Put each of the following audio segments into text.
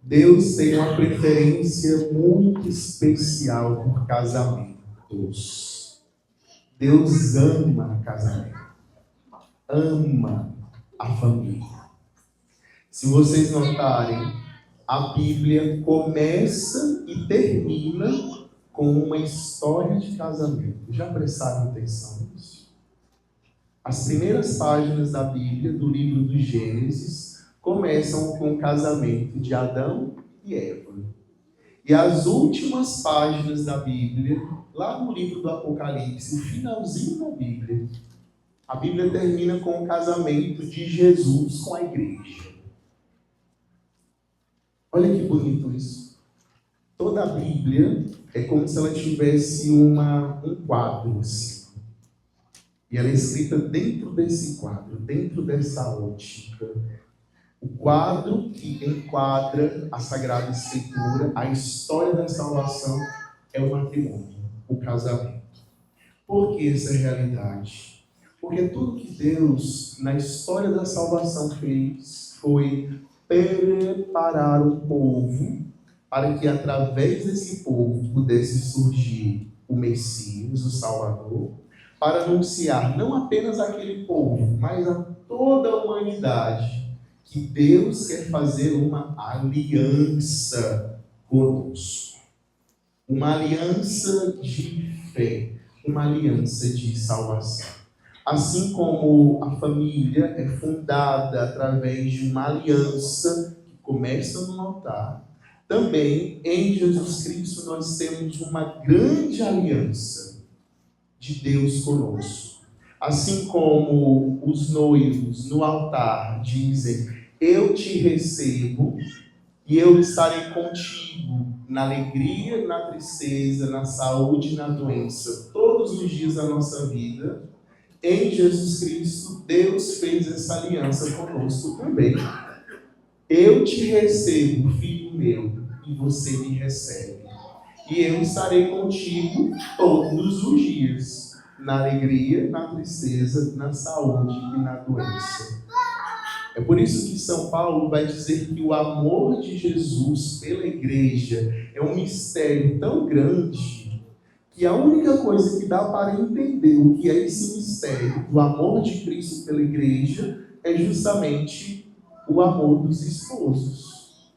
Deus tem uma preferência muito especial por casamentos. Deus ama casamento, ama a família. Se vocês notarem, a Bíblia começa e termina com uma história de casamento. Já prestaram atenção nisso? As primeiras páginas da Bíblia, do livro do Gênesis, começam com o casamento de Adão e Eva. E as últimas páginas da Bíblia, lá no livro do Apocalipse, o finalzinho da Bíblia, a Bíblia termina com o casamento de Jesus com a igreja. Olha que bonito isso. Toda a Bíblia é como se ela tivesse um quadro assim. E ela é escrita dentro desse quadro, dentro dessa ótica. O quadro que enquadra a Sagrada Escritura, a história da salvação, é o matrimônio, o casamento. Por que essa é a realidade? Porque tudo que Deus, na história da salvação, fez foi preparar o povo para que, através desse povo, pudesse surgir o Messias, o Salvador, para anunciar não apenas aquele povo, mas a toda a humanidade, que Deus quer fazer uma aliança conosco. Uma aliança de fé, uma aliança de salvação. Assim como a família é fundada através de uma aliança que começa no altar, também em Jesus Cristo nós temos uma grande aliança de Deus conosco. Assim como os noivos no altar dizem: eu te recebo e eu estarei contigo na alegria, na tristeza, na saúde e na doença, todos os dias da nossa vida. Em Jesus Cristo, Deus fez essa aliança conosco também. Eu te recebo, filho meu, e você me recebe. E eu estarei contigo todos os dias, na alegria, na tristeza, na saúde e na doença. É por isso que São Paulo vai dizer que o amor de Jesus pela igreja é um mistério tão grande que a única coisa que dá para entender o que é esse mistério do amor de Cristo pela igreja é justamente o amor dos esposos.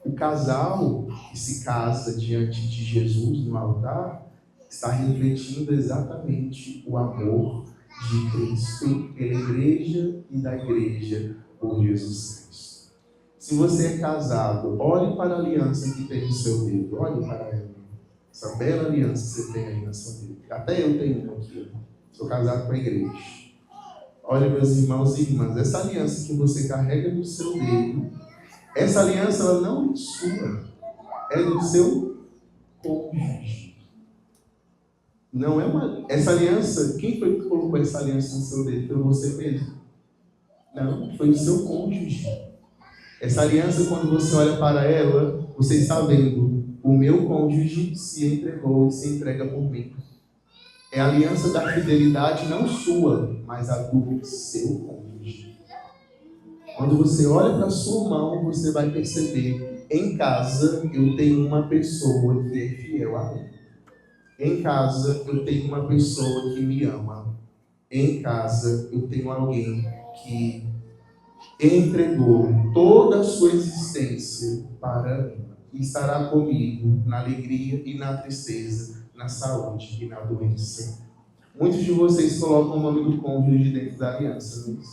O casal que se casa diante de Jesus no altar está refletindo exatamente o amor de Cristo pela igreja e da igreja por Jesus Cristo. Se você é casado, olhe para a aliança que tem no seu dedo, olhe para ela. Essa bela aliança que você tem aí na sua vida. Até eu tenho uma aqui. Sou casado com a igreja. Olha, meus irmãos e irmãs, essa aliança que você carrega no seu dedo, essa aliança ela não é sua, é do seu cônjuge. Não é uma. Essa aliança, quem foi que colocou essa aliança no seu dedo? Foi você mesmo? Não, foi o seu cônjuge. Essa aliança, quando você olha para ela, você está vendo: o meu cônjuge se entregou e se entrega por mim. É a aliança da fidelidade não sua, mas a do seu cônjuge. Quando você olha para a sua mão, você vai perceber: em casa eu tenho uma pessoa que é fiel a mim. Em casa eu tenho uma pessoa que me ama. Em casa eu tenho alguém que entregou toda a sua existência para mim. E estará comigo na alegria e na tristeza, na saúde e na doença. Muitos de vocês colocam o nome do cônjuge dentro da aliança, não é?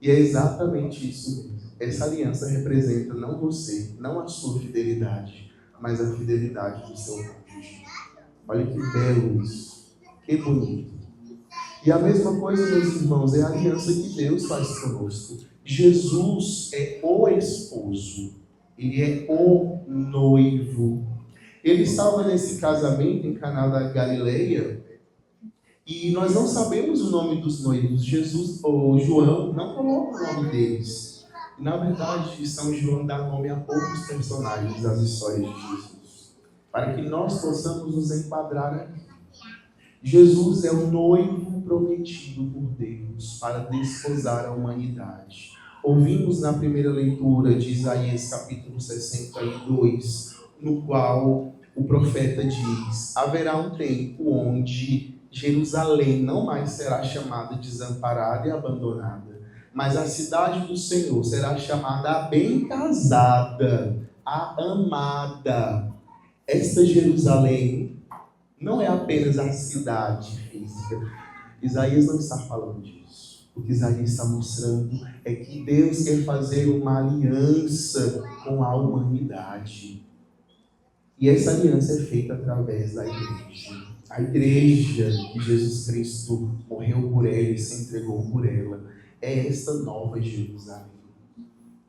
E é exatamente isso mesmo. Essa aliança representa não você, não a sua fidelidade, mas a fidelidade do seu cônjuge. Olha que belo isso, que bonito. E a mesma coisa, meus irmãos, é a aliança que Deus faz conosco. Jesus é o esposo. Ele é o noivo. Ele estava nesse casamento em Caná da Galileia e nós não sabemos o nome dos noivos. Jesus ou João não coloca o nome deles. E, na verdade, São João dá nome a poucos personagens das histórias de Jesus, para que nós possamos nos enquadrar aqui. Jesus é o noivo prometido por Deus para desposar a humanidade. Ouvimos na primeira leitura de Isaías capítulo 62, no qual o profeta diz: haverá um tempo onde Jerusalém não mais será chamada desamparada e abandonada, mas a cidade do Senhor será chamada a bem casada, a amada. Esta Jerusalém não é apenas a cidade física. Isaías não está falando disso. O que Isaías está mostrando é que Deus quer fazer uma aliança com a humanidade. E essa aliança é feita através da igreja. A igreja que Jesus Cristo morreu por ela e se entregou por ela é esta nova Jerusalém.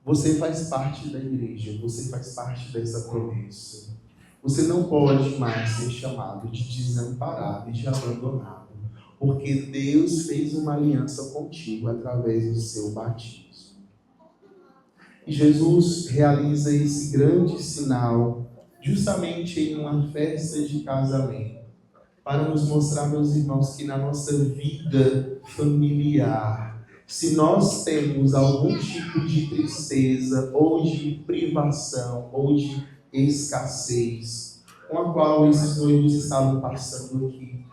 Você faz parte da igreja, você faz parte dessa promessa. Você não pode mais ser chamado de desamparado e de abandonado, porque Deus fez uma aliança contigo através do seu batismo. E Jesus realiza esse grande sinal justamente em uma festa de casamento, para nos mostrar, meus irmãos, que na nossa vida familiar, se nós temos algum tipo de tristeza, ou de privação, ou de escassez, com a qual esses noivos estavam passando aqui,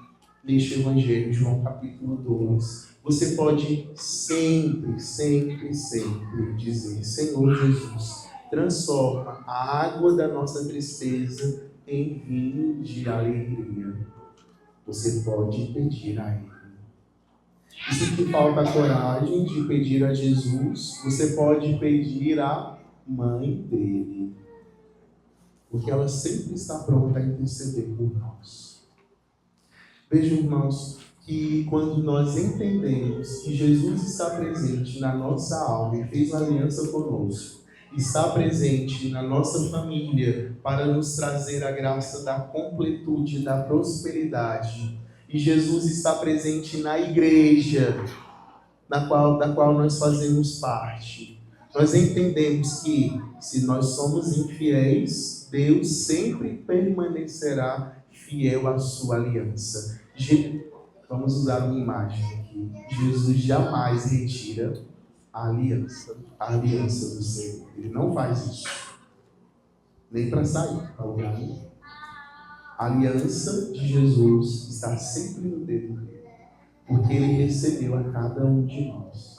neste Evangelho, João capítulo 2, você pode sempre, sempre, sempre dizer: Senhor Jesus, transforma a água da nossa tristeza em vinho de alegria. Você pode pedir a Ele. E se te falta a coragem de pedir a Jesus, você pode pedir à mãe dele, porque ela sempre está pronta a interceder por nós. Vejam, irmãos, que quando nós entendemos que Jesus está presente na nossa alma e fez uma aliança conosco, está presente na nossa família para nos trazer a graça da completude, da prosperidade, e Jesus está presente na igreja da qual nós fazemos parte, nós entendemos que se nós somos infiéis, Deus sempre permanecerá fiel à sua aliança. Vamos usar uma imagem aqui. Jesus jamais retira a aliança do Senhor. Ele não faz isso. Nem para sair para lugar nenhum. A aliança de Jesus está sempre no dedo dele, porque ele recebeu a cada um de nós.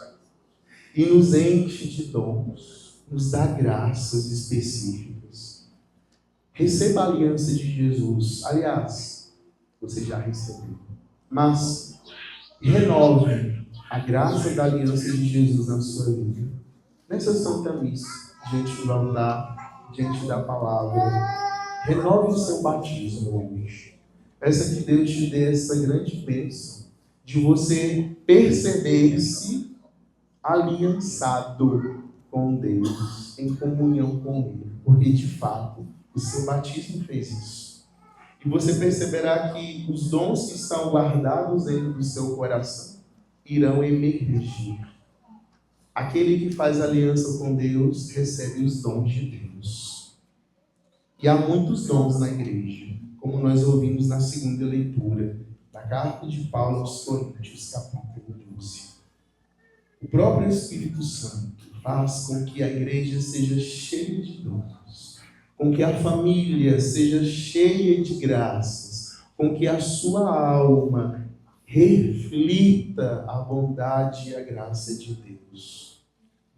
E nos enche de dons, nos dá graças específicas. Receba a aliança de Jesus. Aliás, você já recebeu. Mas renove a graça da aliança de Jesus na sua vida. Nessa Santa Missa, diante do altar, diante da palavra, renove o seu batismo hoje. Peça que Deus te dê essa grande bênção de você perceber-se aliançado com Deus, em comunhão com Ele, porque de fato o seu batismo fez isso. E você perceberá que os dons que estão guardados dentro do seu coração irão emergir. Aquele que faz aliança com Deus recebe os dons de Deus. E há muitos dons na igreja, como nós ouvimos na segunda leitura da carta de Paulo aos Coríntios, capítulo 12. O próprio Espírito Santo faz com que a igreja seja cheia de dons, com que a família seja cheia de graças, com que a sua alma reflita a bondade e a graça de Deus.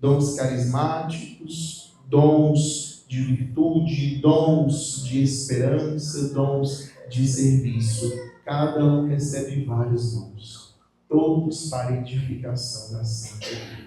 Dons carismáticos, dons de virtude, dons de esperança, dons de serviço. Cada um recebe vários dons, todos para a edificação da Santa Igreja.